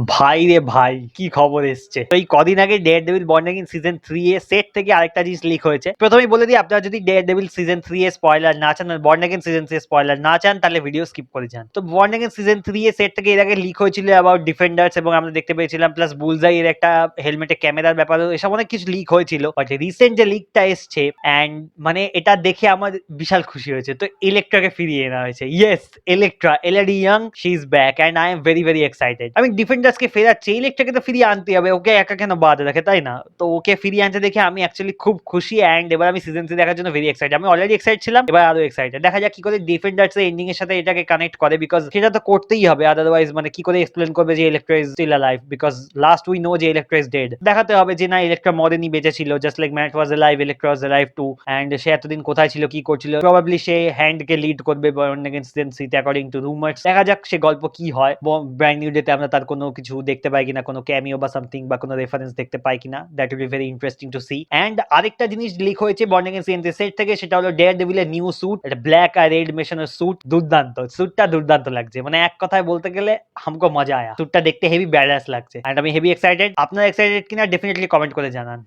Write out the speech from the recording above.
ভাই রে ভাই, কি খবর এসছে! তো এই কদিন আগে ডেয়ারডেভিল বর্ন অ্যাগেইন সিজন 3 এর সেট থেকে আরেকটা জিনিস লিক হয়েছে। প্রথমেই বলে দিই, আপনারা যদি ডেয়ারডেভিল সিজন 3 এর স্পয়লার না চান, বর্ন অ্যাগেইন সিজন 3 এর স্পয়লার না চান, তাহলে ভিডিও স্কিপ করে যান। তো বর্ন অ্যাগেইন সিজন 3 এর সেট থেকে এর আগে লিক হয়েছিল অ্যাবাউট ডিফেন্ডার্স, এবং আমরা দেখতে পেয়েছিলাম প্লাস বুলজাই এর একটা হেলমেটে ক্যামেরার ব্যাপারে এসব অনেক কিছু লিক হয়েছিল। বাট রিসেন্ট যে লিকটা এসছে, অ্যান্ড মানে এটা দেখে আমার বিশাল খুশি হয়েছে। তো ইলেকট্রাকে ফিরিয়ে আনা হয়েছে। Yes, Elektra, Elodie Yung, she is back and I am very very excited. আমি ডিফেন্ডার্সকে ফেরাচ্ছে, ইলেকট্রাকে তো ফিরিয়ে আনতে হবে, ওকে একা কেন বাদ রাখে, তাই না? তো ওকে ফিরিয়ে আনতে দেখে আমি অ্যাকচুয়ালি খুব খুশি, অ্যান্ড এবার আমি সিজন 3 দেখার জন্য ভেরি এক্সাইটেড। আমি অলরেডি এক্সাইটেড ছিলাম, এবার আরো এক্সাইটেড। দেখা যাক কি করে ডিফেন্ডার্স এর এন্ডিং এর সাথে এটাকে কানেক্ট করে, বিকজ সেটা তো করতেই হবে, আদারওয়াইজ মানে কি করে এক্সপ্লেন করবে যে Elektra is still alive, because last we know যে ইলেকট্রা ইজ ডেড। দেখাতে হবে যে না, ইলেকট্রা মরেনি, বেঁচে ছিল, just like Matt was alive, Elektra was alive too. And সে এতদিন কোথায় ছিল, কি করছিল, প্রবাবলি সে হ্যান্ডকে লিড করবে বর্ন অ্যাগেইন সিজন 3 তে অ্যাকর্ডিং টু রুমার্স। দেখা যাক সে গল্প কি হয়, ব্র্যান্ড নিউ ডেতে আমরা তার কোনো কিছু দেখতে পাই কিনা, কোনো ক্যামিও বা সামথিং বা কোনো রেফারেন্স দেখতে পাই কিনা, that will be very interesting to see. And আরেকটা জিনিস লিক হয়েছে বর্ন অ্যাগেইন সিজন 3 সেট থেকে, সেটা হলো ডেয়ারডেভিলের নিউ স্যুট, এটা ব্ল্যাক আর রেড মেশানোর স্যুট। দুর্দান্ত স্যুটটা, দুর্দান্ত লাগছে, মানে এক কথায় বলতে গেলে হামকো মজা আয়া। স্যুটটা দেখতে হেভি ব্যাডাস লাগছে, এন্ড আমি হেভি এক্সাইটেড। আপনারা এক্সাইটেড কিনা ডেফিনেটলি কমেন্ট করে জানান।